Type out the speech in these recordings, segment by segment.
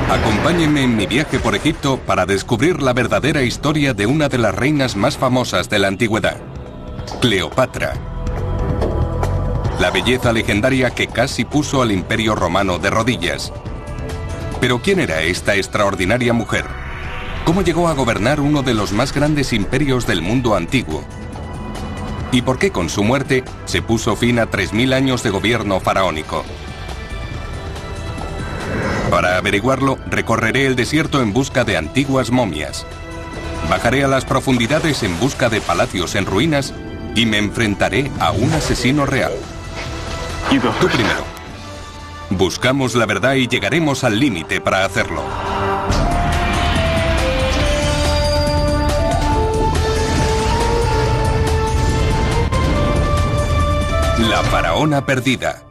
Acompáñenme en mi viaje por Egipto para descubrir la verdadera historia de una de las reinas más famosas de la antigüedad, Cleopatra. La belleza legendaria que casi puso al Imperio Romano de rodillas. Pero ¿quién era esta extraordinaria mujer? ¿Cómo llegó a gobernar uno de los más grandes imperios del mundo antiguo? ¿Y por qué con su muerte se puso fin a 3000 años de gobierno faraónico? Para averiguarlo, recorreré el desierto en busca de antiguas momias. Bajaré a las profundidades en busca de palacios en ruinas y me enfrentaré a un asesino real. Tú primero. Buscamos la verdad y llegaremos al límite para hacerlo. La faraona perdida.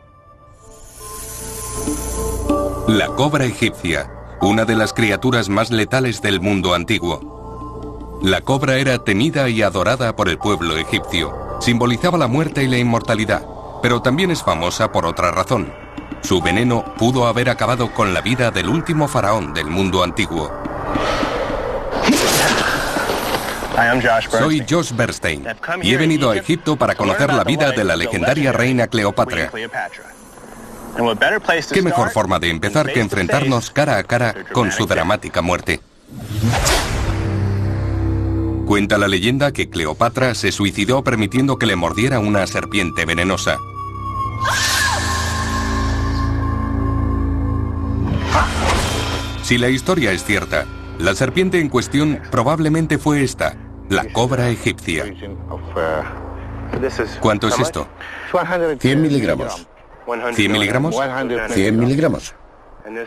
La cobra egipcia, una de las criaturas más letales del mundo antiguo. La cobra era temida y adorada por el pueblo egipcio. Simbolizaba la muerte y la inmortalidad, pero también es famosa por otra razón. Su veneno pudo haber acabado con la vida del último faraón del mundo antiguo. Soy Josh Bernstein y he venido a Egipto para conocer la vida de la legendaria reina Cleopatra. ¿Qué mejor forma de empezar que enfrentarnos cara a cara con su dramática muerte? Cuenta la leyenda que Cleopatra se suicidó permitiendo que le mordiera una serpiente venenosa. Si la historia es cierta, la serpiente en cuestión probablemente fue esta, la cobra egipcia. ¿Cuánto es esto? 100 miligramos. ¿100 miligramos? 100 miligramos.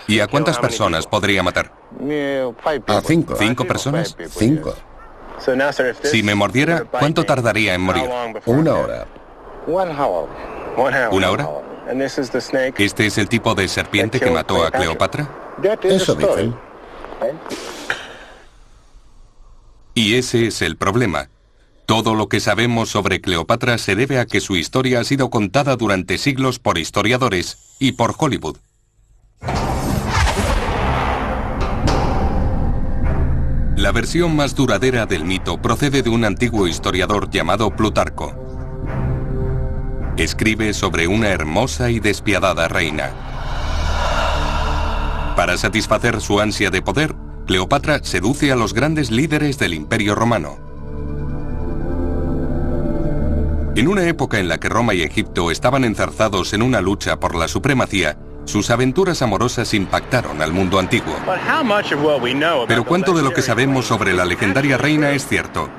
¿Y a cuántas personas podría matar? A 5. ¿5 personas? 5. Si me mordiera, ¿cuánto tardaría en morir? 1 hora. ¿1 hora? ¿Este es el tipo de serpiente que mató a Cleopatra? Eso dicen. Y ese es el problema. Todo lo que sabemos sobre Cleopatra se debe a que su historia ha sido contada durante siglos por historiadores y por Hollywood. La versión más duradera del mito procede de un antiguo historiador llamado Plutarco. Escribe sobre una hermosa y despiadada reina. Para satisfacer su ansia de poder, Cleopatra seduce a los grandes líderes del Imperio Romano. En una época en la que Roma y Egipto estaban enzarzados en una lucha por la supremacía, sus aventuras amorosas impactaron al mundo antiguo. Pero ¿cuánto de lo que sabemos sobre la legendaria reina es cierto?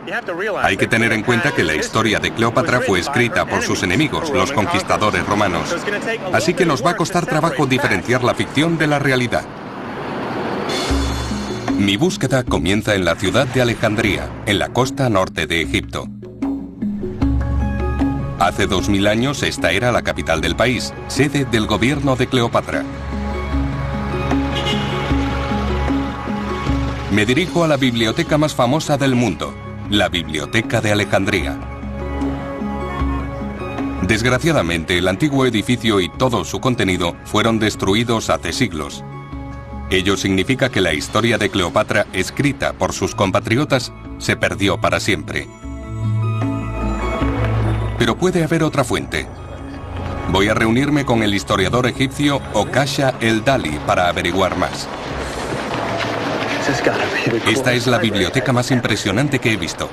Hay que tener en cuenta que la historia de Cleopatra fue escrita por sus enemigos, los conquistadores romanos. Así que nos va a costar trabajo diferenciar la ficción de la realidad. Mi búsqueda comienza en la ciudad de Alejandría, en la costa norte de Egipto. Hace 2000 años esta era la capital del país, sede del gobierno de Cleopatra. Me dirijo a la biblioteca más famosa del mundo, la Biblioteca de Alejandría. Desgraciadamente, el antiguo edificio y todo su contenido fueron destruidos hace siglos. Ello significa que la historia de Cleopatra, escrita por sus compatriotas, se perdió para siempre. Pero puede haber otra fuente. Voy a reunirme con el historiador egipcio Okasha el-Dali para averiguar más. Esta es la biblioteca más impresionante que he visto.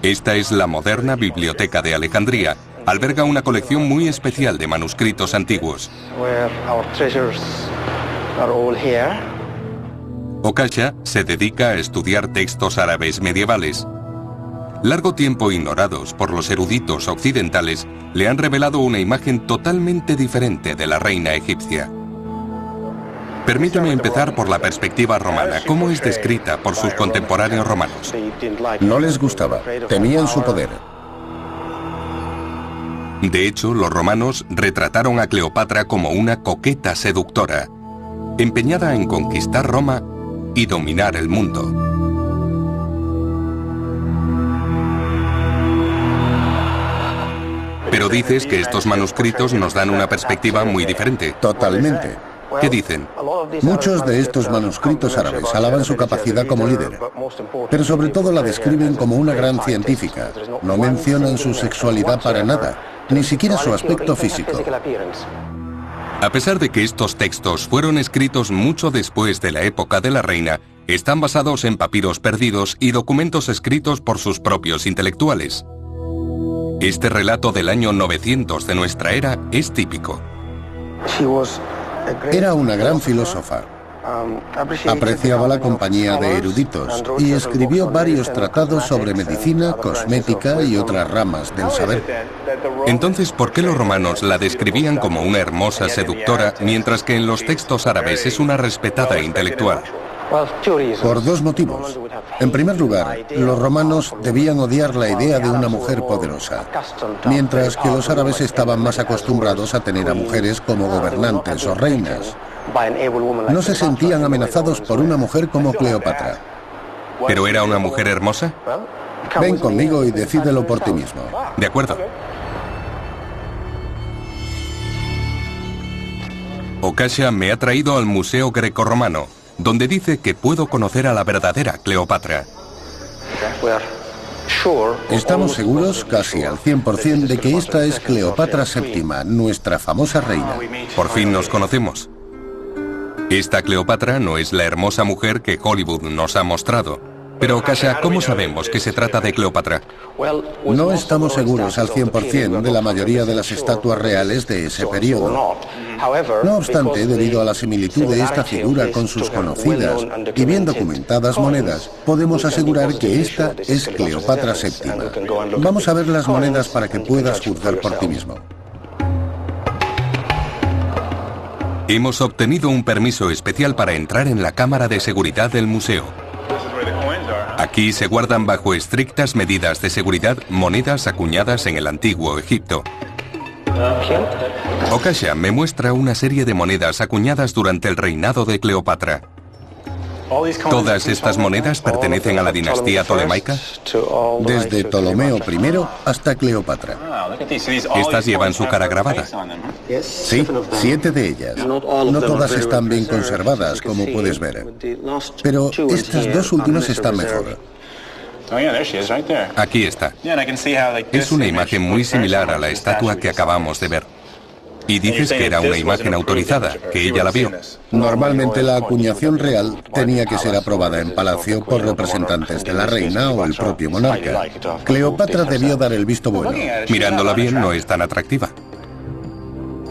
Esta es la moderna Biblioteca de Alejandría. Alberga una colección muy especial de manuscritos antiguos. Okasha se dedica a estudiar textos árabes medievales. Largo tiempo ignorados por los eruditos occidentales, le han revelado una imagen totalmente diferente de la reina egipcia. Permítame empezar por la perspectiva romana. ¿Cómo es descrita por sus contemporáneos romanos? No les gustaba. Temían su poder. De hecho, los romanos retrataron a Cleopatra como una coqueta seductora, empeñada en conquistar Roma y dominar el mundo. Pero dices que estos manuscritos nos dan una perspectiva muy diferente. Totalmente. ¿Qué dicen? Muchos de estos manuscritos árabes alaban su capacidad como líder, pero sobre todo la describen como una gran científica. No mencionan su sexualidad para nada, ni siquiera su aspecto físico. A pesar de que estos textos fueron escritos mucho después de la época de la reina, están basados en papiros perdidos y documentos escritos por sus propios intelectuales. Este relato del año 900 de nuestra era es típico. Era una gran filósofa. Apreciaba la compañía de eruditos y escribió varios tratados sobre medicina, cosmética y otras ramas del saber. Entonces, ¿por qué los romanos la describían como una hermosa seductora, mientras que en los textos árabes es una respetada intelectual? Por dos motivos. En primer lugar, los romanos debían odiar la idea de una mujer poderosa, mientras que los árabes estaban más acostumbrados a tener a mujeres como gobernantes o reinas. No se sentían amenazados por una mujer como Cleopatra. ¿Pero era una mujer hermosa? Ven conmigo y decídelo por ti mismo. De acuerdo. Okasha me ha traído al Museo Grecorromano, donde dice que puedo conocer a la verdadera Cleopatra. Estamos seguros, casi al 100%, de que esta es Cleopatra VII, nuestra famosa reina. Por fin nos conocemos. Esta Cleopatra no es la hermosa mujer que Hollywood nos ha mostrado. Pero, Okasha, ¿cómo sabemos que se trata de Cleopatra? No estamos seguros al 100% de la mayoría de las estatuas reales de ese periodo. No obstante, debido a la similitud de esta figura con sus conocidas y bien documentadas monedas, podemos asegurar que esta es Cleopatra VII. Vamos a ver las monedas para que puedas juzgar por ti mismo. Hemos obtenido un permiso especial para entrar en la cámara de seguridad del museo. Aquí se guardan bajo estrictas medidas de seguridad monedas acuñadas en el antiguo Egipto. Okasha me muestra una serie de monedas acuñadas durante el reinado de Cleopatra. ¿Todas estas monedas pertenecen a la dinastía tolemaica? Desde Ptolomeo I hasta Cleopatra. Estas llevan su cara grabada. Sí, 7 de ellas. No todas están bien conservadas, como puedes ver. Pero estas dos últimas están mejor. Aquí está. Es una imagen muy similar a la estatua que acabamos de ver. Y dices que era una imagen autorizada, que ella la vio. Normalmente la acuñación real tenía que ser aprobada en palacio por representantes de la reina o el propio monarca. Cleopatra debió dar el visto bueno. Mirándola bien no es tan atractiva.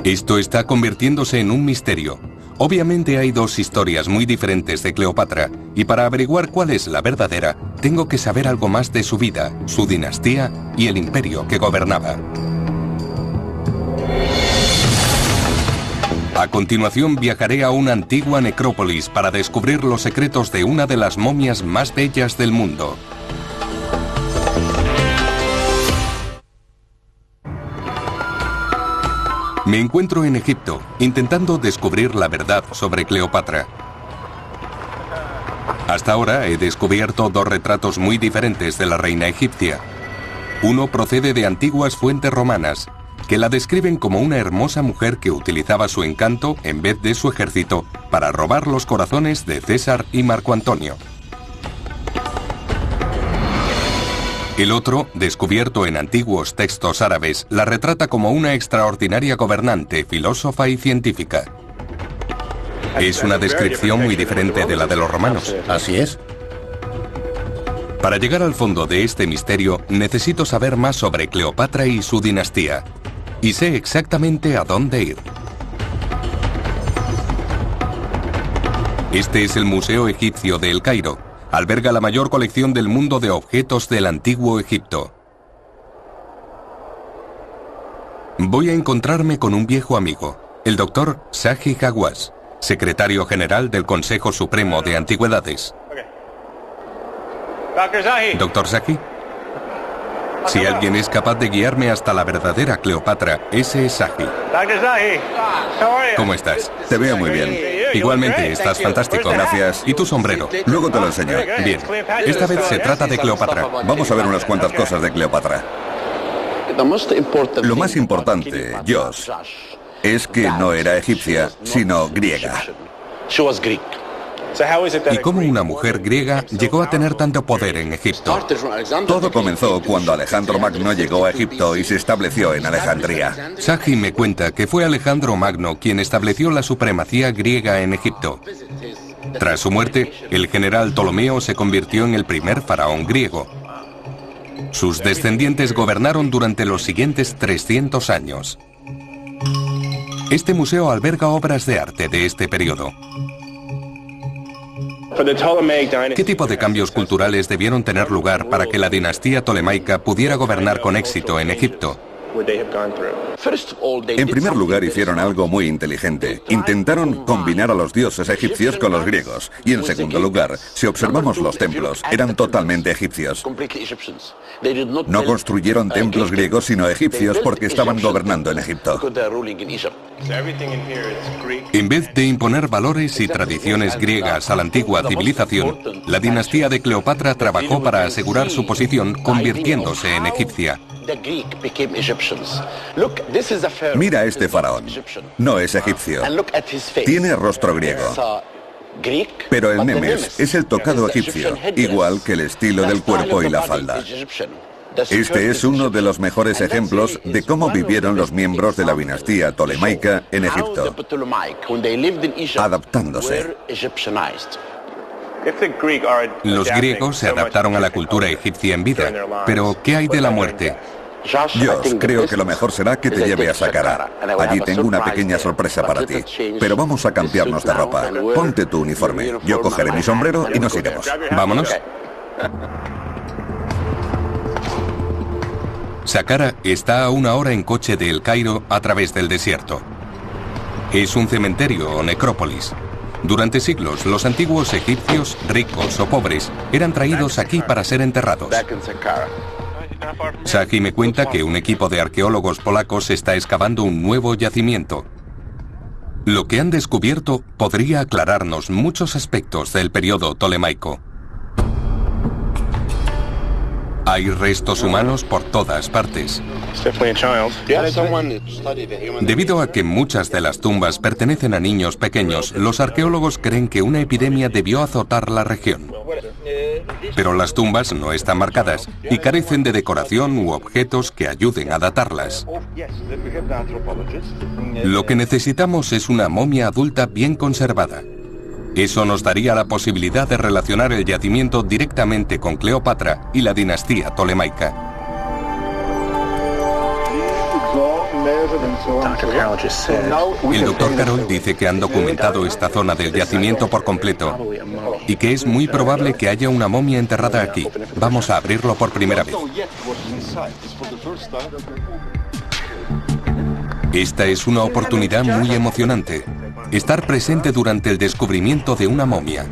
Esto está convirtiéndose en un misterio. Obviamente hay dos historias muy diferentes de Cleopatra, y para averiguar cuál es la verdadera, tengo que saber algo más de su vida, su dinastía y el imperio que gobernaba. A continuación viajaré a una antigua necrópolis para descubrir los secretos de una de las momias más bellas del mundo. Me encuentro en Egipto, intentando descubrir la verdad sobre Cleopatra. Hasta ahora he descubierto dos retratos muy diferentes de la reina egipcia. Uno procede de antiguas fuentes romanas, que la describen como una hermosa mujer que utilizaba su encanto en vez de su ejército para robar los corazones de César y Marco Antonio. El otro, descubierto en antiguos textos árabes, la retrata como una extraordinaria gobernante, filósofa y científica. Es una descripción muy diferente de la de los romanos. Así es. Para llegar al fondo de este misterio, necesito saber más sobre Cleopatra y su dinastía. Y sé exactamente a dónde ir. Este es el Museo Egipcio de El Cairo. Alberga la mayor colección del mundo de objetos del antiguo Egipto. Voy a encontrarme con un viejo amigo, el Dr. Zahi Hawass, secretario general del Consejo Supremo de Antigüedades. Dr. Zahi, si alguien es capaz de guiarme hasta la verdadera Cleopatra, ese es Zahi. ¿Cómo estás? Te veo muy bien. Igualmente, estás fantástico. Gracias. ¿Y tu sombrero? Luego te lo enseño. Bien. Esta vez se trata de Cleopatra. Vamos a ver unas cuantas cosas de Cleopatra. Lo más importante, Josh, es que no era egipcia, sino griega. ¿Y cómo una mujer griega llegó a tener tanto poder en Egipto? Todo comenzó cuando Alejandro Magno llegó a Egipto y se estableció en Alejandría. Saji me cuenta que fue Alejandro Magno quien estableció la supremacía griega en Egipto. Tras su muerte, el general Ptolomeo se convirtió en el primer faraón griego. Sus descendientes gobernaron durante los siguientes 300 años. Este museo alberga obras de arte de este periodo. ¿Qué tipo de cambios culturales debieron tener lugar para que la dinastía tolemaica pudiera gobernar con éxito en Egipto? En primer lugar, hicieron algo muy inteligente. Intentaron combinar a los dioses egipcios con los griegos. Y en segundo lugar, si observamos los templos, eran totalmente egipcios. No construyeron templos griegos sino egipcios porque estaban gobernando en Egipto. En vez de imponer valores y tradiciones griegas a la antigua civilización, la dinastía de Cleopatra trabajó para asegurar su posición convirtiéndose en egipcia. Mira a este faraón. No es egipcio. Tiene rostro griego. Pero el memes es el tocado egipcio, igual que el estilo del cuerpo y la falda. Este es uno de los mejores ejemplos de cómo vivieron los miembros de la dinastía tolemaica en Egipto, adaptándose. Los griegos se adaptaron a la cultura egipcia en vida, pero ¿qué hay de la muerte? Josh, creo que lo mejor será que te lleve a Saqqara. Allí tengo una pequeña sorpresa para ti. Pero vamos a cambiarnos de ropa. Ponte tu uniforme. Yo cogeré mi sombrero y nos iremos. ¿Vámonos? Saqqara está a 1 hora en coche de El Cairo a través del desierto. Es un cementerio o necrópolis. Durante siglos, los antiguos egipcios, ricos o pobres, eran traídos aquí para ser enterrados. Saji me cuenta que un equipo de arqueólogos polacos está excavando un nuevo yacimiento. Lo que han descubierto podría aclararnos muchos aspectos del periodo tolemaico. Hay restos humanos por todas partes. Debido a que muchas de las tumbas pertenecen a niños pequeños, los arqueólogos creen que una epidemia debió azotar la región. Pero las tumbas no están marcadas y carecen de decoración u objetos que ayuden a datarlas. Lo que necesitamos es una momia adulta bien conservada. Eso nos daría la posibilidad de relacionar el yacimiento directamente con Cleopatra y la dinastía tolemaica. El doctor Carroll dice que han documentado esta zona del yacimiento por completo y que es muy probable que haya una momia enterrada aquí. Vamos a abrirlo por primera vez. Esta es una oportunidad muy emocionante. Estar presente durante el descubrimiento de una momia.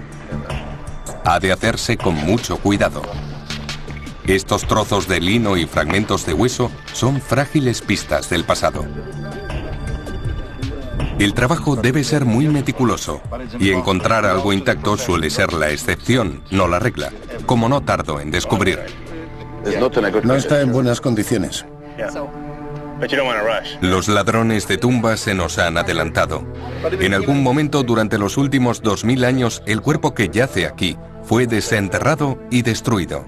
Ha de hacerse con mucho cuidado. Estos trozos de lino y fragmentos de hueso son frágiles pistas del pasado. El trabajo debe ser muy meticuloso, y encontrar algo intacto suele ser la excepción, no la regla, como no tardo en descubrir. No está en buenas condiciones. Los ladrones de tumbas se nos han adelantado. En algún momento durante los últimos 2000 años, el cuerpo que yace aquí fue desenterrado y destruido.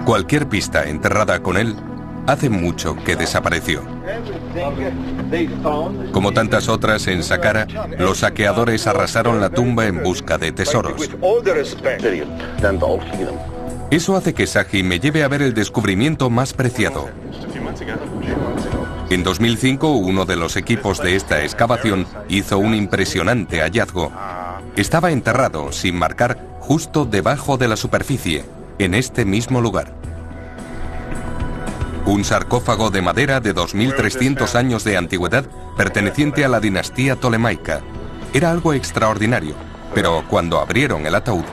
Cualquier pista enterrada con él hace mucho que desapareció. Como tantas otras en Saqqara, los saqueadores arrasaron la tumba en busca de tesoros. Eso hace que Saji me lleve a ver el descubrimiento más preciado. En 2005, uno de los equipos de esta excavación hizo un impresionante hallazgo. Estaba enterrado, sin marcar, justo debajo de la superficie, en este mismo lugar. Un sarcófago de madera de 2300 años de antigüedad perteneciente a la dinastía tolemaica. Era algo extraordinario, pero cuando abrieron el ataúd...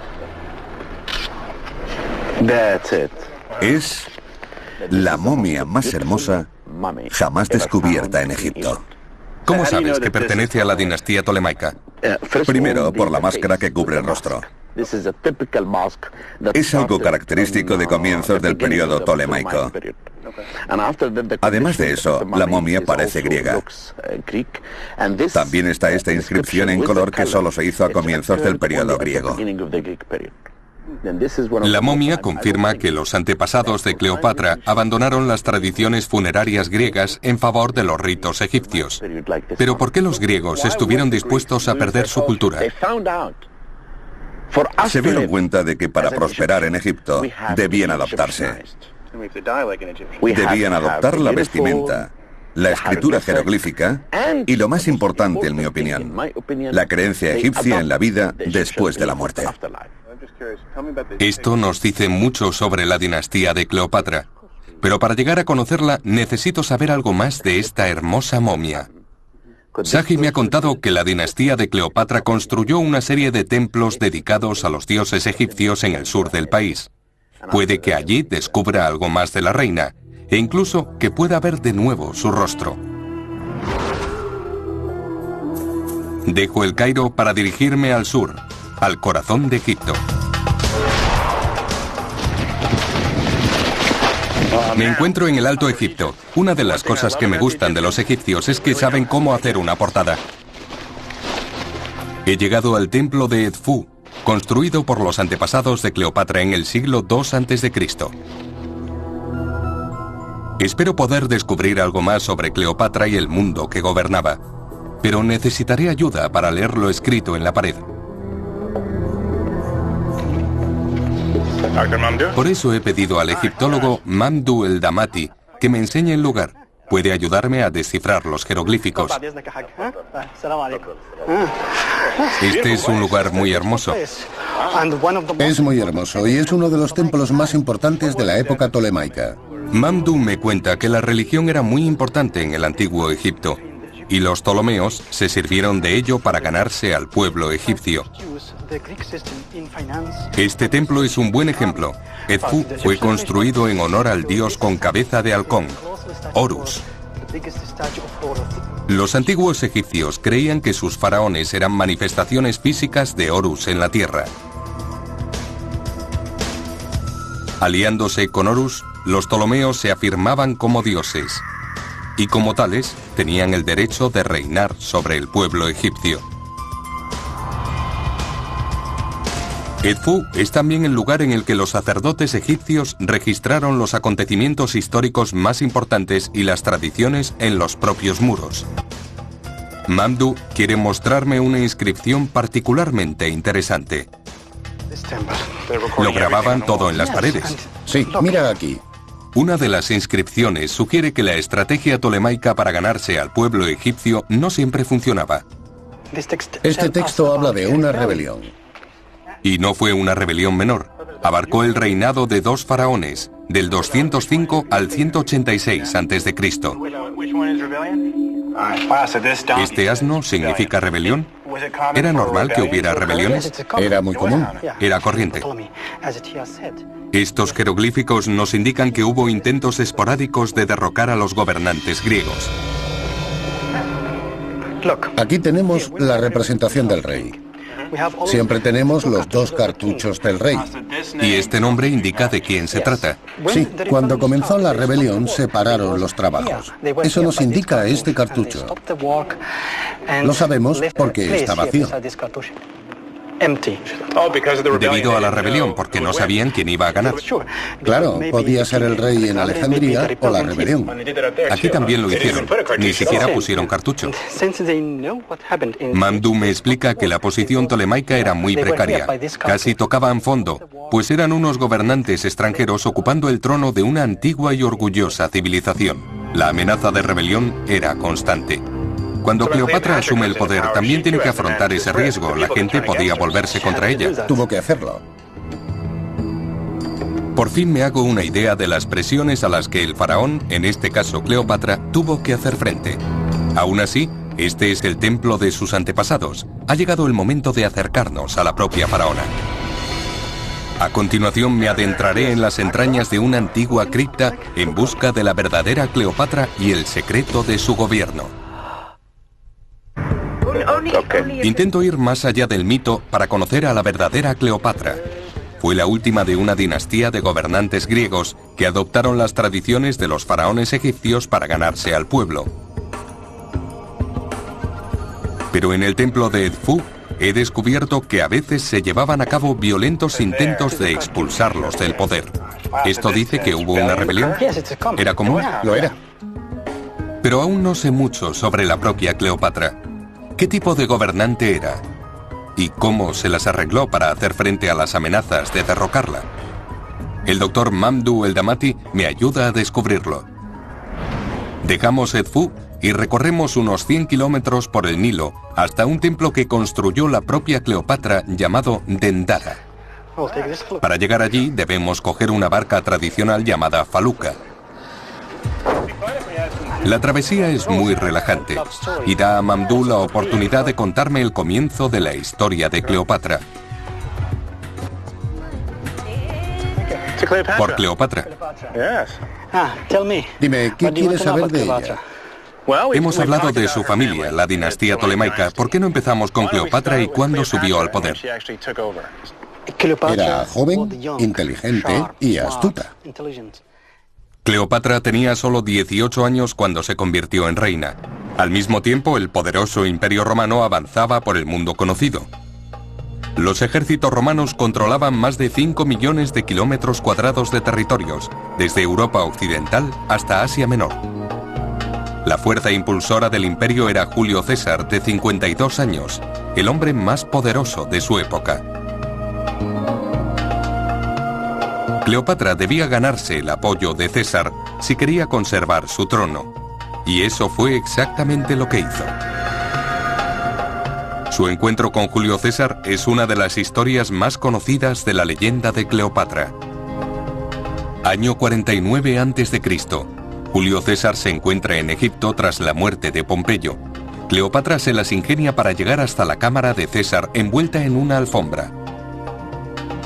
Es la momia más hermosa jamás descubierta en Egipto. ¿Cómo sabes que pertenece a la dinastía tolemaica? Primero, por la máscara que cubre el rostro. Es algo característico de comienzos del periodo tolemaico. Además de eso, la momia parece griega. También está esta inscripción en color que solo se hizo a comienzos del periodo griego. La momia confirma que los antepasados de Cleopatra abandonaron las tradiciones funerarias griegas en favor de los ritos egipcios. Pero ¿por qué los griegos estuvieron dispuestos a perder su cultura? Se dieron cuenta de que para prosperar en Egipto debían adaptarse. Debían adoptar la vestimenta, la escritura jeroglífica y, lo más importante en mi opinión, la creencia egipcia en la vida después de la muerte. Esto nos dice mucho sobre la dinastía de Cleopatra, pero para llegar a conocerla necesito saber algo más de esta hermosa momia. Saji me ha contado que la dinastía de Cleopatra construyó una serie de templos dedicados a los dioses egipcios en el sur del país. Puede que allí descubra algo más de la reina, e incluso que pueda ver de nuevo su rostro. Dejo el Cairo para dirigirme al sur, al corazón de Egipto. Me encuentro en el Alto Egipto. Una de las cosas que me gustan de los egipcios es que saben cómo hacer una portada. He llegado al templo de Edfú, construido por los antepasados de Cleopatra en el siglo II a.C. Espero poder descubrir algo más sobre Cleopatra y el mundo que gobernaba, pero necesitaré ayuda para leer lo escrito en la pared. Por eso he pedido al egiptólogo Mamdouh el Damati que me enseñe el lugar. Puede ayudarme a descifrar los jeroglíficos. Este es un lugar muy hermoso. Es muy hermoso y es uno de los templos más importantes de la época tolemaica. Mamdouh me cuenta que la religión era muy importante en el antiguo Egipto, y los ptolomeos se sirvieron de ello para ganarse al pueblo egipcio. Este templo es un buen ejemplo. Edfú fue construido en honor al dios con cabeza de halcón, Horus. Los antiguos egipcios creían que sus faraones eran manifestaciones físicas de Horus en la tierra. Aliándose con Horus, los ptolomeos se afirmaban como dioses, y como tales tenían el derecho de reinar sobre el pueblo egipcio. Edfú es también el lugar en el que los sacerdotes egipcios registraron los acontecimientos históricos más importantes y las tradiciones en los propios muros. Mamdouh quiere mostrarme una inscripción particularmente interesante. Lo grababan todo en las paredes. Sí, mira aquí. Una de las inscripciones sugiere que la estrategia tolemaica para ganarse al pueblo egipcio no siempre funcionaba. Este texto habla de una rebelión. Y no fue una rebelión menor. Abarcó el reinado de 2 faraones, del 205 al 186 a.C. ¿Este asno significa rebelión? ¿Era normal que hubiera rebeliones? Era muy común. Era corriente. Estos jeroglíficos nos indican que hubo intentos esporádicos de derrocar a los gobernantes griegos. Aquí tenemos la representación del rey. Siempre tenemos los 2 cartuchos del rey. Y este nombre indica de quién se trata. Sí, cuando comenzó la rebelión separaron los trabajos. Eso nos indica este cartucho. Lo sabemos porque está vacío. Debido a la rebelión, porque no sabían quién iba a ganar. Claro, podía ser el rey en Alejandría o la rebelión. Aquí también lo hicieron. Ni siquiera pusieron cartucho. Mamdouh me explica que la posición tolemaica era muy precaria. Casi tocaban fondo, pues eran unos gobernantes extranjeros ocupando el trono de una antigua y orgullosa civilización. La amenaza de rebelión era constante. Cuando Cleopatra asume el poder, también tiene que afrontar ese riesgo. La gente podía volverse contra ella. Tuvo que hacerlo. Por fin me hago una idea de las presiones a las que el faraón, en este caso Cleopatra, tuvo que hacer frente. Aún así, este es el templo de sus antepasados. Ha llegado el momento de acercarnos a la propia faraona. A continuación me adentraré en las entrañas de una antigua cripta en busca de la verdadera Cleopatra y el secreto de su gobierno. Intento ir más allá del mito para conocer a la verdadera Cleopatra. Fue la última de una dinastía de gobernantes griegos que adoptaron las tradiciones de los faraones egipcios para ganarse al pueblo. Pero en el templo de Edfu he descubierto que a veces se llevaban a cabo violentos intentos de expulsarlos del poder. ¿Esto dice que hubo una rebelión? ¿Era común? Lo era. Pero aún no sé mucho sobre la propia Cleopatra. ¿Qué tipo de gobernante era? ¿Y cómo se las arregló para hacer frente a las amenazas de derrocarla? El doctor Mamdouh El-Damati me ayuda a descubrirlo. Dejamos Edfu y recorremos unos 100 kilómetros por el Nilo hasta un templo que construyó la propia Cleopatra llamado Dendara. Para llegar allí debemos coger una barca tradicional llamada faluca. La travesía es muy relajante y da a Mamdouh la oportunidad de contarme el comienzo de la historia de Cleopatra. Por Cleopatra. Dime, ¿qué quieres saber de ella? Hemos hablado de su familia, la dinastía tolemaica. ¿Por qué no empezamos con Cleopatra y cuándo subió al poder? Era joven, inteligente y astuta. Cleopatra tenía solo 18 años cuando se convirtió en reina. Al mismo tiempo, el poderoso Imperio Romano avanzaba por el mundo conocido. Los ejércitos romanos controlaban más de 5 millones de kilómetros cuadrados de territorios, desde Europa Occidental hasta Asia Menor. La fuerza impulsora del imperio era Julio César, de 52 años, el hombre más poderoso de su época. Cleopatra debía ganarse el apoyo de César si quería conservar su trono, y eso fue exactamente lo que hizo. Su encuentro con Julio César es una de las historias más conocidas de la leyenda de Cleopatra. Año 49 a.C. Julio César se encuentra en Egipto tras la muerte de Pompeyo. Cleopatra se las ingenia para llegar hasta la cámara de César envuelta en una alfombra.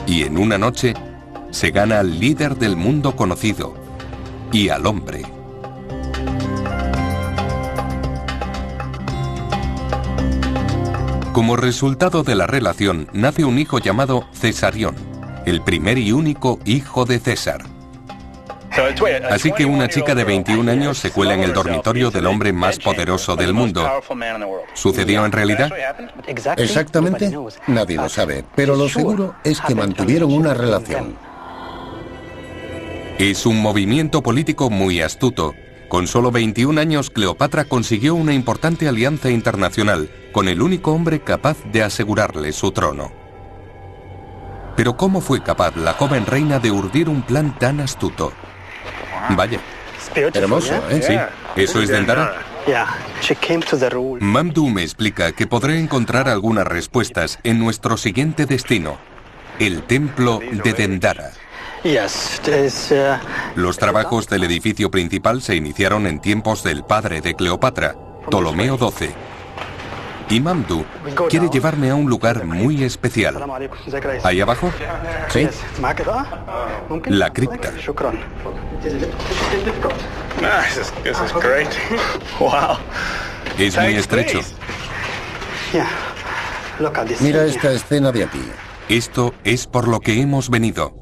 Y en una noche se gana al líder del mundo conocido y al hombre. Como resultado de la relación nace un hijo llamado Cesarión, el primer y único hijo de César. Así que una chica de 21 años se cuela en el dormitorio del hombre más poderoso del mundo. ¿Sucedió en realidad? Exactamente, nadie lo sabe, pero lo seguro es que mantuvieron una relación. Es un movimiento político muy astuto. Con solo 21 años, Cleopatra consiguió una importante alianza internacional con el único hombre capaz de asegurarle su trono. Pero ¿cómo fue capaz la joven reina de urdir un plan tan astuto? Vaya. Hermoso, ¿eh? Sí. ¿Eso es Dendara? Mamdouh me explica que podré encontrar algunas respuestas en nuestro siguiente destino, el templo de Dendara. Los trabajos del edificio principal se iniciaron en tiempos del padre de Cleopatra, Ptolomeo XII. Y Mamdouh quiere llevarme a un lugar muy especial. ¿Ahí abajo? Sí. La cripta. Es muy estrecho. Mira esta escena de aquí. Esto es por lo que hemos venido.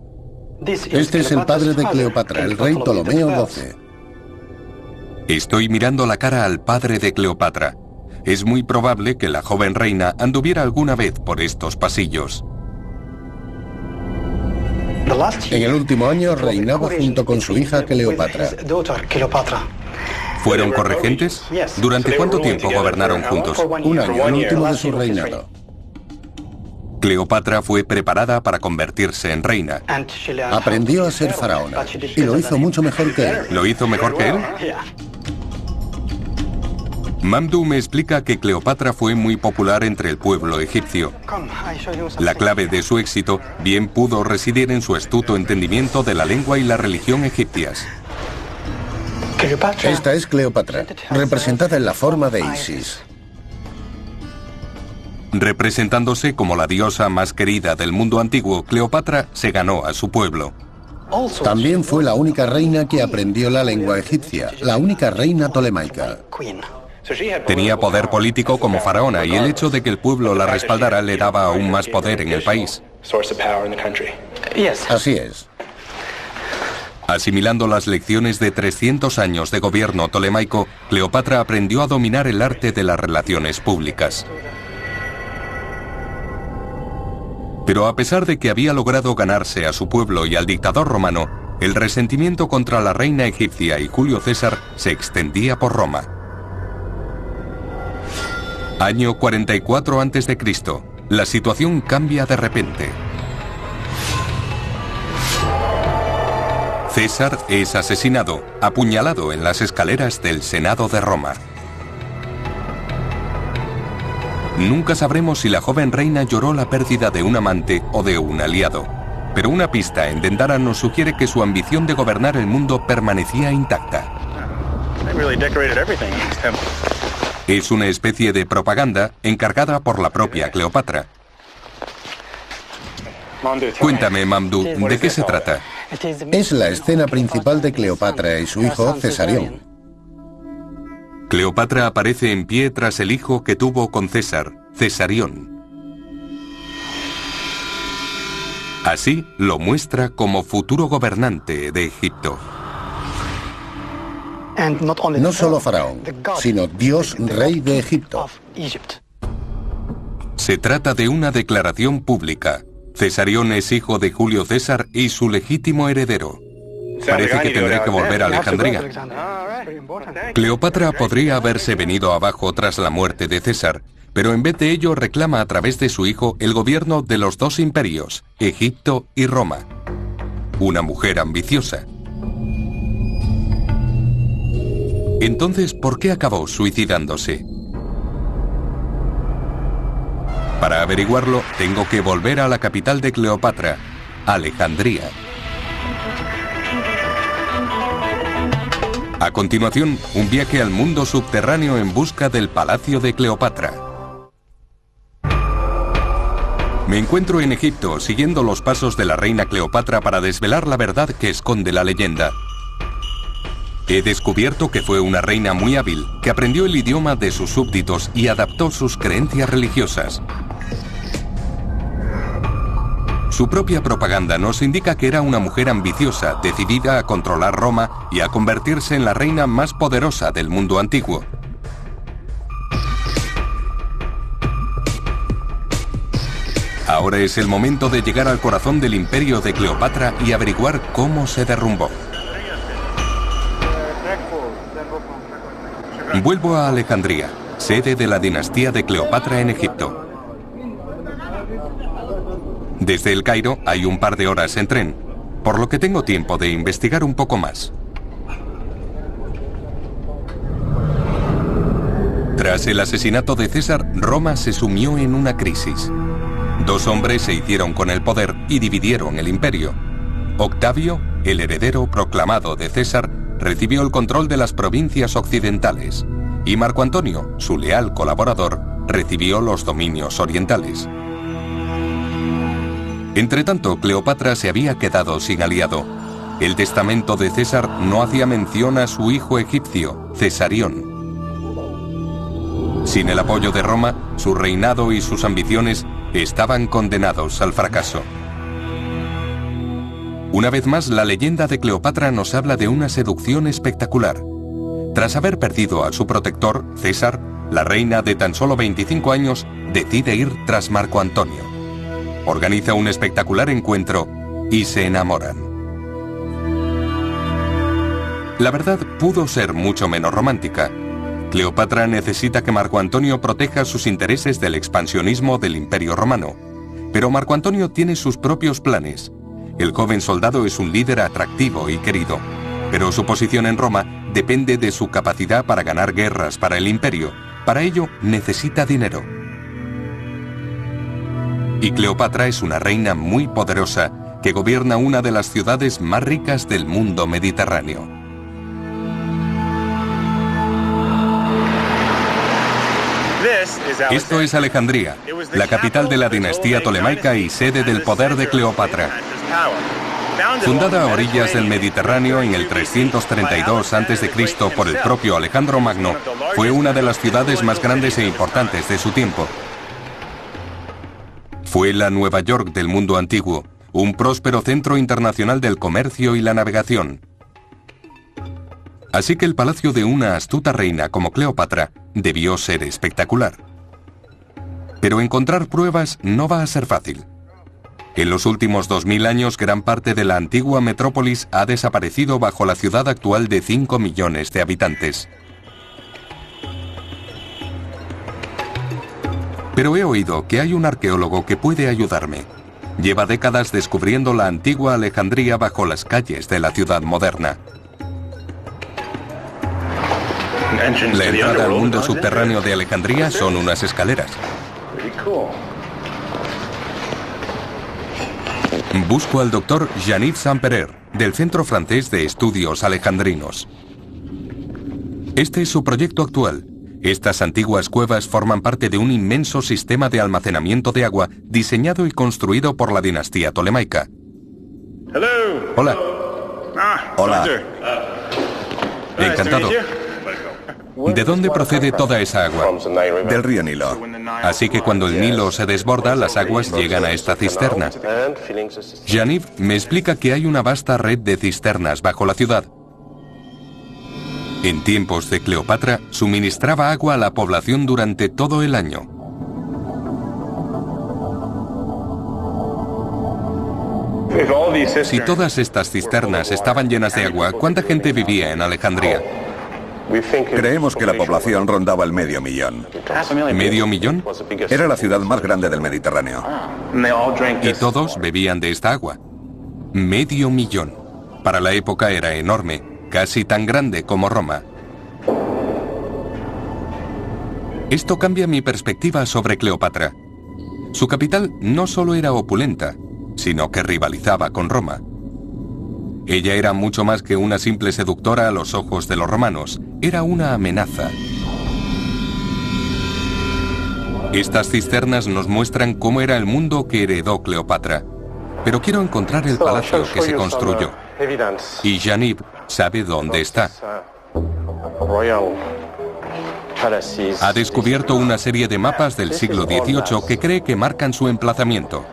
Este es el padre de Cleopatra, el rey Ptolomeo XII. Estoy mirando la cara al padre de Cleopatra. Es muy probable que la joven reina anduviera alguna vez por estos pasillos. En el último año reinaba junto con su hija Cleopatra. ¿Fueron corregentes? ¿Durante cuánto tiempo gobernaron juntos? Un año, el último de su reinado. Cleopatra fue preparada para convertirse en reina. Aprendió a ser faraona y lo hizo mucho mejor que él. ¿Lo hizo mejor que él? Mamdouh me explica que Cleopatra fue muy popular entre el pueblo egipcio. La clave de su éxito bien pudo residir en su astuto entendimiento de la lengua y la religión egipcias. Esta es Cleopatra, representada en la forma de Isis. Representándose como la diosa más querida del mundo antiguo, Cleopatra se ganó a su pueblo. También fue la única reina que aprendió la lengua egipcia, la única reina tolemaica. Tenía poder político como faraona y el hecho de que el pueblo la respaldara le daba aún más poder en el país. Así es. Asimilando las lecciones de 300 años de gobierno tolemaico, Cleopatra aprendió a dominar el arte de las relaciones públicas. Pero a pesar de que había logrado ganarse a su pueblo y al dictador romano, el resentimiento contra la reina egipcia y Julio César se extendía por Roma. Año 44 a.C. La situación cambia de repente. César es asesinado, apuñalado en las escaleras del Senado de Roma. Nunca sabremos si la joven reina lloró la pérdida de un amante o de un aliado, pero una pista en Dendara nos sugiere que su ambición de gobernar el mundo permanecía intacta. Es una especie de propaganda encargada por la propia Cleopatra. Cuéntame, Mamdú, ¿de qué se trata? Es la escena principal de Cleopatra y su hijo Cesarión. Cleopatra aparece en pie tras el hijo que tuvo con César, Cesarión. Así lo muestra como futuro gobernante de Egipto. No solo faraón, sino Dios rey de Egipto. Se trata de una declaración pública. Cesarión es hijo de Julio César y su legítimo heredero. Parece que tendré que volver a Alejandría. Cleopatra podría haberse venido abajo tras la muerte de César, pero en vez de ello reclama a través de su hijo el gobierno de los dos imperios, Egipto y Roma. Una mujer ambiciosa. Entonces, ¿por qué acabó suicidándose? Para averiguarlo, tengo que volver a la capital de Cleopatra, Alejandría. A continuación, un viaje al mundo subterráneo en busca del palacio de Cleopatra. Me encuentro en Egipto, siguiendo los pasos de la reina Cleopatra para desvelar la verdad que esconde la leyenda. He descubierto que fue una reina muy hábil, que aprendió el idioma de sus súbditos y adaptó sus creencias religiosas. Su propia propaganda nos indica que era una mujer ambiciosa, decidida a controlar Roma y a convertirse en la reina más poderosa del mundo antiguo. Ahora es el momento de llegar al corazón del imperio de Cleopatra y averiguar cómo se derrumbó. Vuelvo a Alejandría, sede de la dinastía de Cleopatra en Egipto. Desde El Cairo hay un par de horas en tren, por lo que tengo tiempo de investigar un poco más. Tras el asesinato de César, Roma se sumió en una crisis. Dos hombres se hicieron con el poder y dividieron el imperio. Octavio, el heredero proclamado de César, recibió el control de las provincias occidentales, y Marco Antonio, su leal colaborador, recibió los dominios orientales. Entretanto, Cleopatra se había quedado sin aliado. El testamento de César no hacía mención a su hijo egipcio, Cesarión. Sin el apoyo de Roma, su reinado y sus ambiciones estaban condenados al fracaso. Una vez más, la leyenda de Cleopatra nos habla de una seducción espectacular. Tras haber perdido a su protector, César, la reina de tan solo 25 años decide ir tras Marco Antonio. Organiza un espectacular encuentro y se enamoran. La verdad pudo ser mucho menos romántica. Cleopatra necesita que Marco Antonio proteja sus intereses del expansionismo del Imperio Romano. Pero Marco Antonio tiene sus propios planes. El joven soldado es un líder atractivo y querido, pero su posición en Roma depende de su capacidad para ganar guerras para el imperio. Para ello necesita dinero. Y Cleopatra es una reina muy poderosa que gobierna una de las ciudades más ricas del mundo mediterráneo. Esto es Alejandría, la capital de la dinastía tolemaica y sede del poder de Cleopatra. Fundada a orillas del Mediterráneo en el 332 a.C. por el propio Alejandro Magno, Fue una de las ciudades más grandes e importantes de su tiempo. Fue la Nueva York del mundo antiguo, un próspero centro internacional del comercio y la navegación. Así que el palacio de una astuta reina como Cleopatra debió ser espectacular. Pero encontrar pruebas no va a ser fácil. En los últimos 2000 años, gran parte de la antigua metrópolis ha desaparecido bajo la ciudad actual de 5 millones de habitantes. Pero he oído que hay un arqueólogo que puede ayudarme. Lleva décadas descubriendo la antigua Alejandría bajo las calles de la ciudad moderna. La entrada al mundo subterráneo de Alejandría son unas escaleras. Busco al doctor Jean-Yves Saint-Pérer, del Centro Francés de Estudios Alejandrinos. Este es su proyecto actual. Estas antiguas cuevas forman parte de un inmenso sistema de almacenamiento de agua diseñado y construido por la dinastía tolemaica. Hola. Hola. Encantado. ¿De dónde procede toda esa agua? Del río Nilo. Así que cuando el Nilo se desborda, las aguas llegan a esta cisterna. Jean-Yves me explica que hay una vasta red de cisternas bajo la ciudad. En tiempos de Cleopatra, suministraba agua a la población durante todo el año. Si todas estas cisternas estaban llenas de agua, ¿cuánta gente vivía en Alejandría? Creemos que la población rondaba el 500.000. ¿Medio millón? Era la ciudad más grande del Mediterráneo. Y todos bebían de esta agua. 500.000. Para la época era enorme, casi tan grande como Roma. Esto cambia mi perspectiva sobre Cleopatra. Su capital no solo era opulenta, sino que rivalizaba con Roma. Ella era mucho más que una simple seductora a los ojos de los romanos. Era una amenaza. Estas cisternas nos muestran cómo era el mundo que heredó Cleopatra. Pero quiero encontrar el palacio que se construyó. Y Jean-Yves sabe dónde está. Ha descubierto una serie de mapas del siglo XVIII que cree que marcan su emplazamiento.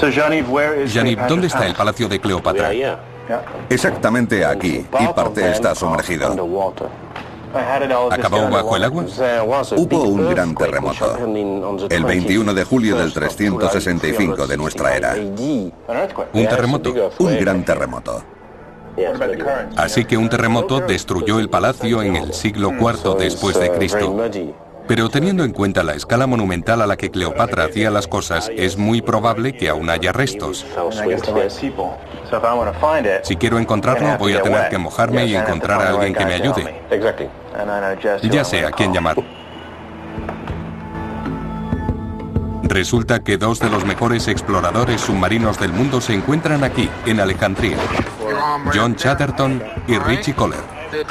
Jean-Yves, ¿dónde está el palacio de Cleopatra? Exactamente aquí, y parte está sumergido. ¿Acabó bajo el agua? Hubo un gran terremoto, el 21 de julio del 365 de nuestra era. ¿Un terremoto? Un gran terremoto. Así que un terremoto destruyó el palacio en el siglo IV después de Cristo. Pero teniendo en cuenta la escala monumental a la que Cleopatra hacía las cosas, es muy probable que aún haya restos. Si quiero encontrarlo, voy a tener que mojarme y encontrar a alguien que me ayude. Ya sé a quién llamar. Resulta que dos de los mejores exploradores submarinos del mundo se encuentran aquí, en Alejandría. John Chatterton y Richie Kohler,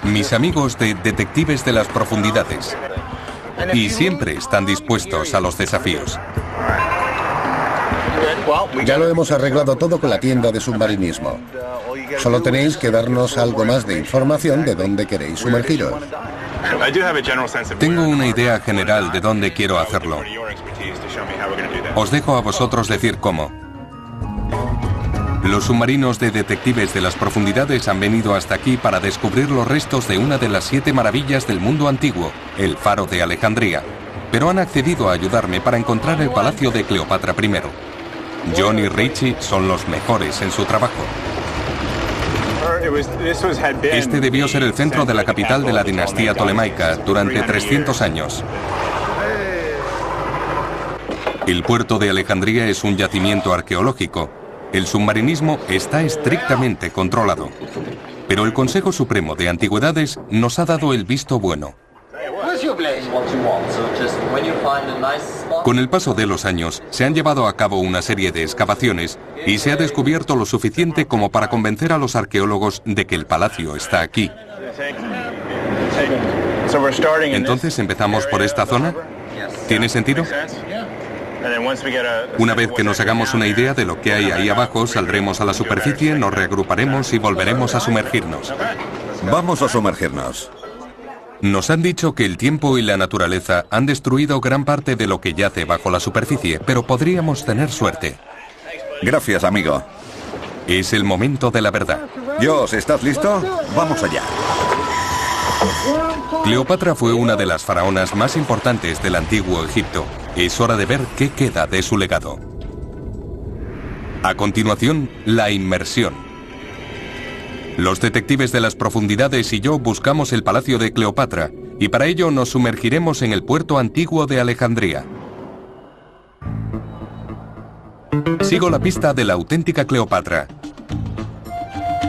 mis amigos de Detectives de las Profundidades. Y siempre están dispuestos a los desafíos. Ya lo hemos arreglado todo con la tienda de submarinismo. Solo tenéis que darnos algo más de información de dónde queréis sumergiros. Tengo una idea general de dónde quiero hacerlo. Os dejo a vosotros decir cómo. Los submarinos de Detectives de las Profundidades han venido hasta aquí para descubrir los restos de una de las 7 maravillas del mundo antiguo, el Faro de Alejandría. Pero han accedido a ayudarme para encontrar el palacio de Cleopatra I. John y Richie son los mejores en su trabajo. Este debió ser el centro de la capital de la dinastía tolemaica durante 300 años. El puerto de Alejandría es un yacimiento arqueológico. El submarinismo está estrictamente controlado. Pero el Consejo Supremo de Antigüedades nos ha dado el visto bueno. Con el paso de los años, se han llevado a cabo una serie de excavaciones y se ha descubierto lo suficiente como para convencer a los arqueólogos de que el palacio está aquí. Entonces, ¿empezamos por esta zona? ¿Tiene sentido? Una vez que nos hagamos una idea de lo que hay ahí abajo, saldremos a la superficie, nos reagruparemos y volveremos a sumergirnos. Vamos a sumergirnos. Nos han dicho que el tiempo y la naturaleza han destruido gran parte de lo que yace bajo la superficie, pero podríamos tener suerte. Gracias, amigo. Es el momento de la verdad. Josh, ¿estás listo? Vamos allá. Cleopatra fue una de las faraonas más importantes del antiguo Egipto. Es hora de ver qué queda de su legado. A continuación, la inmersión. Los detectives de las profundidades y yo buscamos el palacio de Cleopatra, y para ello nos sumergiremos en el puerto antiguo de Alejandría. Sigo la pista de la auténtica Cleopatra.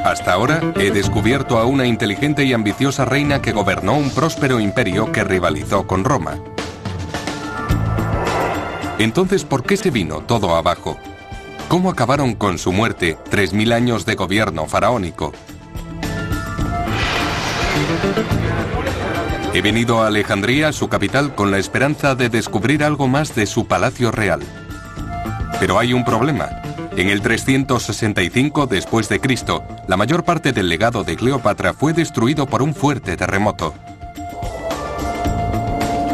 Hasta ahora he descubierto a una inteligente y ambiciosa reina que gobernó un próspero imperio que rivalizó con Roma. Entonces, ¿por qué se vino todo abajo? ¿Cómo acabaron con su muerte 3000 años de gobierno faraónico? He venido a Alejandría, su capital, con la esperanza de descubrir algo más de su palacio real. Pero hay un problema. En el 365 después de Cristo, la mayor parte del legado de Cleopatra fue destruido por un fuerte terremoto.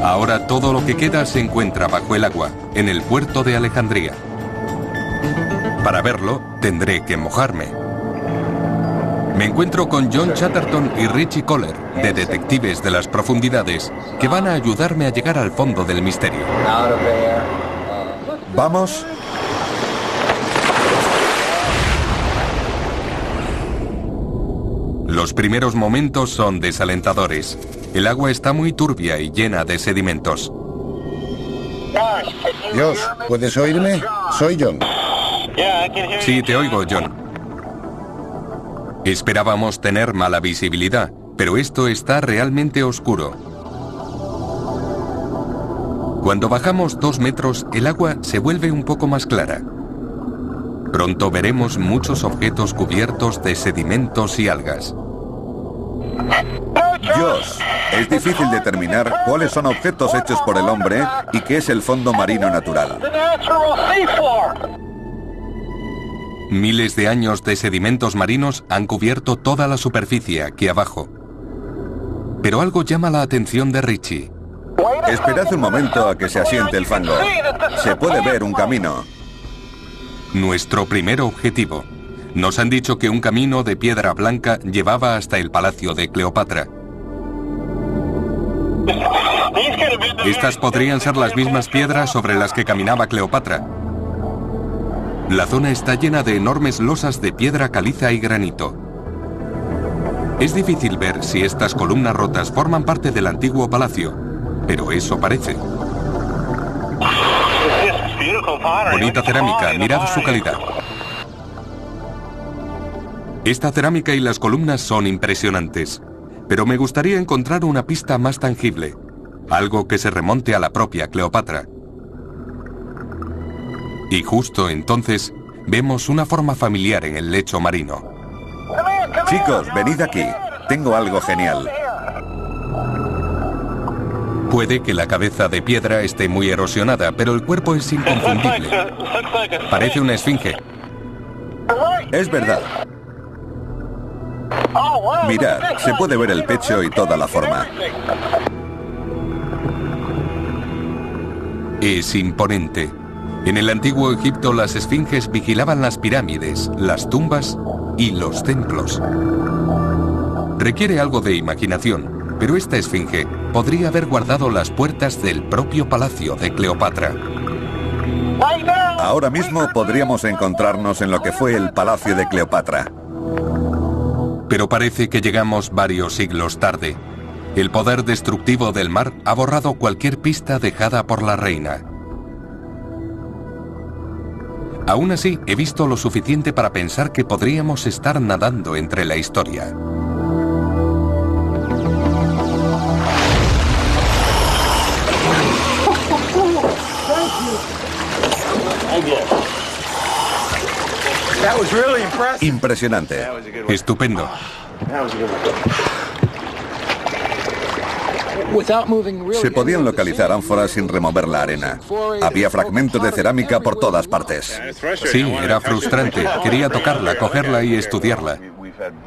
Ahora todo lo que queda se encuentra bajo el agua, en el puerto de Alejandría. Para verlo, tendré que mojarme. Me encuentro con John Chatterton y Richie Kohler, de Detectives de las Profundidades, que van a ayudarme a llegar al fondo del misterio. ¿Vamos? Los primeros momentos son desalentadores. El agua está muy turbia y llena de sedimentos. Josh, ¿puedes oírme? Soy John. Sí, te oigo, John. Esperábamos tener mala visibilidad, pero esto está realmente oscuro. Cuando bajamos 2 metros, el agua se vuelve un poco más clara. Pronto veremos muchos objetos cubiertos de sedimentos y algas. Josh, es difícil determinar cuáles son objetos hechos por el hombre y qué es el fondo marino natural. Miles de años de sedimentos marinos han cubierto toda la superficie aquí abajo. Pero algo llama la atención de Richie. Esperad un momento a que se asiente el fango. Se puede ver un camino. Nuestro primer objetivo. Nos han dicho que un camino de piedra blanca llevaba hasta el palacio de Cleopatra. Estas podrían ser las mismas piedras sobre las que caminaba Cleopatra. La zona está llena de enormes losas de piedra caliza y granito. Es difícil ver si estas columnas rotas forman parte del antiguo palacio, pero eso parece. Bonita cerámica, mirad su calidad. Esta cerámica y las columnas son impresionantes, pero me gustaría encontrar una pista más tangible, algo que se remonte a la propia Cleopatra. Y justo entonces vemos una forma familiar en el lecho marino. Chicos, venid aquí. Tengo algo genial. Puede que la cabeza de piedra esté muy erosionada, pero el cuerpo es inconfundible. Parece una esfinge. Es verdad. Mirad, se puede ver el pecho y toda la forma. Es imponente. En el antiguo Egipto las esfinges vigilaban las pirámides, las tumbas y los templos. Requiere algo de imaginación, pero esta esfinge podría haber guardado las puertas del propio palacio de Cleopatra. Ahora mismo podríamos encontrarnos en lo que fue el palacio de Cleopatra. Pero parece que llegamos varios siglos tarde. El poder destructivo del mar ha borrado cualquier pista dejada por la reina. Aún así, he visto lo suficiente para pensar que podríamos estar nadando entre la historia. Impresionante. Estupendo. Se podían localizar ánforas sin remover la arena. Había fragmentos de cerámica por todas partes. Sí, era frustrante. Quería tocarla, cogerla y estudiarla.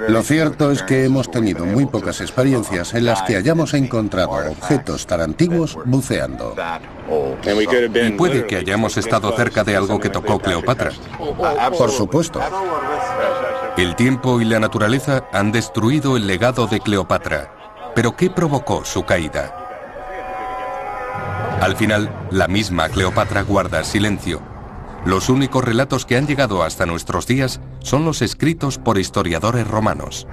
Lo cierto es que hemos tenido muy pocas experiencias en las que hayamos encontrado objetos tan antiguos buceando. Y puede que hayamos estado cerca de algo que tocó Cleopatra. Por supuesto. El tiempo y la naturaleza han destruido el legado de Cleopatra. ¿Pero qué provocó su caída? Al final, la misma Cleopatra guarda silencio. Los únicos relatos que han llegado hasta nuestros días son los escritos por historiadores romanos.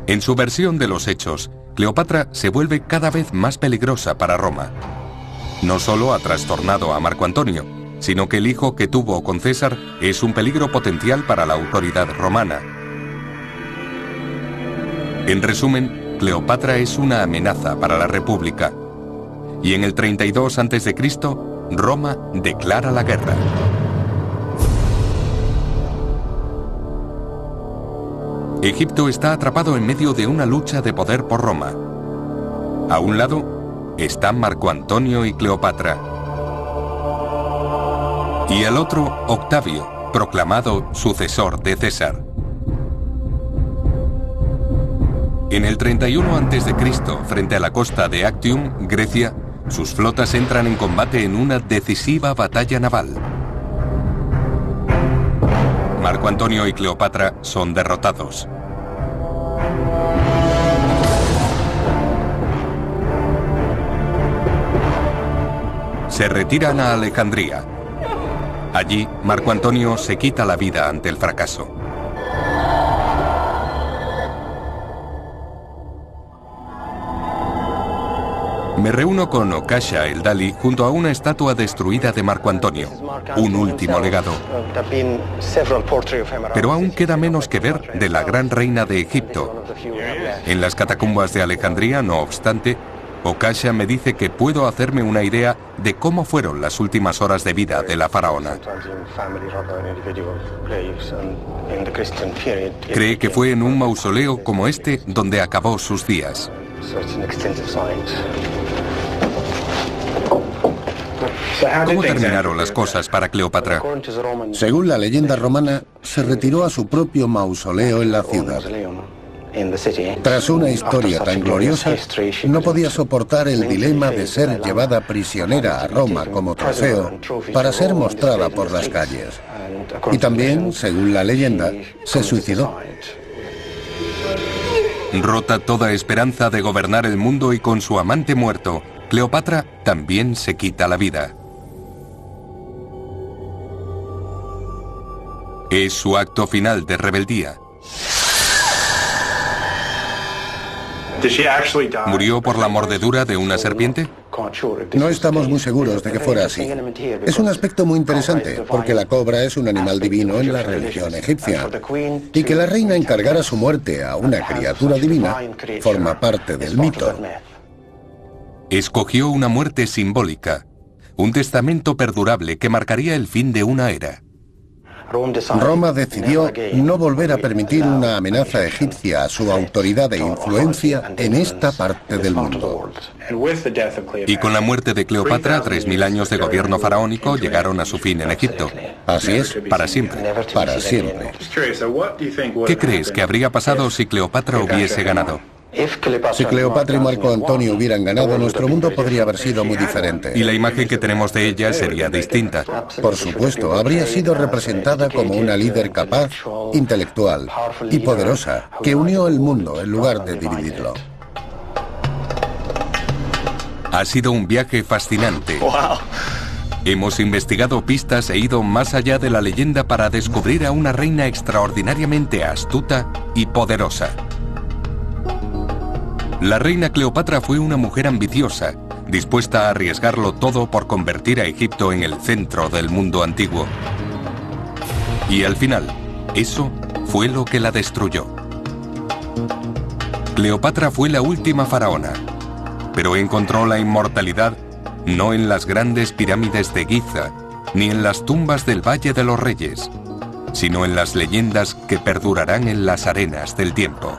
En su versión de los hechos, Cleopatra se vuelve cada vez más peligrosa para Roma. No solo ha trastornado a Marco Antonio, sino que el hijo que tuvo con César es un peligro potencial para la autoridad romana. En resumen, Cleopatra es una amenaza para la República. Y en el 32 a.C., Roma declara la guerra. Egipto está atrapado en medio de una lucha de poder por Roma. A un lado están Marco Antonio y Cleopatra. Y al otro, Octavio, proclamado sucesor de César. En el 31 a.C., frente a la costa de Actium, Grecia, sus flotas entran en combate en una decisiva batalla naval. Marco Antonio y Cleopatra son derrotados. Se retiran a Alejandría. Allí, Marco Antonio se quita la vida ante el fracaso. Me reúno con Okasha el Dali junto a una estatua destruida de Marco Antonio, un último legado. Pero aún queda menos que ver de la gran reina de Egipto. En las catacumbas de Alejandría, no obstante, Okasha me dice que puedo hacerme una idea de cómo fueron las últimas horas de vida de la faraona. Cree que fue en un mausoleo como este donde acabó sus días. ¿Cómo terminaron las cosas para Cleopatra? Según la leyenda romana, se retiró a su propio mausoleo en la ciudad. Tras una historia tan gloriosa, no podía soportar el dilema de ser llevada prisionera a Roma como trofeo para ser mostrada por las calles. Y también, según la leyenda, se suicidó. Rota toda esperanza de gobernar el mundo y con su amante muerto, Cleopatra también se quita la vida. Es su acto final de rebeldía. ¿Murió por la mordedura de una serpiente? No estamos muy seguros de que fuera así. Es un aspecto muy interesante, porque la cobra es un animal divino en la religión egipcia. Y que la reina encargara su muerte a una criatura divina forma parte del mito. Escogió una muerte simbólica, un testamento perdurable que marcaría el fin de una era. Roma decidió no volver a permitir una amenaza egipcia a su autoridad e influencia en esta parte del mundo. Y con la muerte de Cleopatra, 3000 años de gobierno faraónico llegaron a su fin en Egipto. Así es. Para siempre. Para siempre. ¿Qué crees que habría pasado si Cleopatra hubiese ganado? Si Cleopatra y Marco Antonio hubieran ganado, nuestro mundo podría haber sido muy diferente. Y la imagen que tenemos de ella sería distinta. Por supuesto, habría sido representada como una líder capaz, intelectual y poderosa, que unió el mundo en lugar de dividirlo. Ha sido un viaje fascinante. Hemos investigado pistas e ido más allá de la leyenda para descubrir a una reina extraordinariamente astuta y poderosa. La reina Cleopatra fue una mujer ambiciosa, dispuesta a arriesgarlo todo por convertir a Egipto en el centro del mundo antiguo. Y al final, eso fue lo que la destruyó. Cleopatra fue la última faraona, pero encontró la inmortalidad no en las grandes pirámides de Giza, ni en las tumbas del Valle de los Reyes, sino en las leyendas que perdurarán en las arenas del tiempo.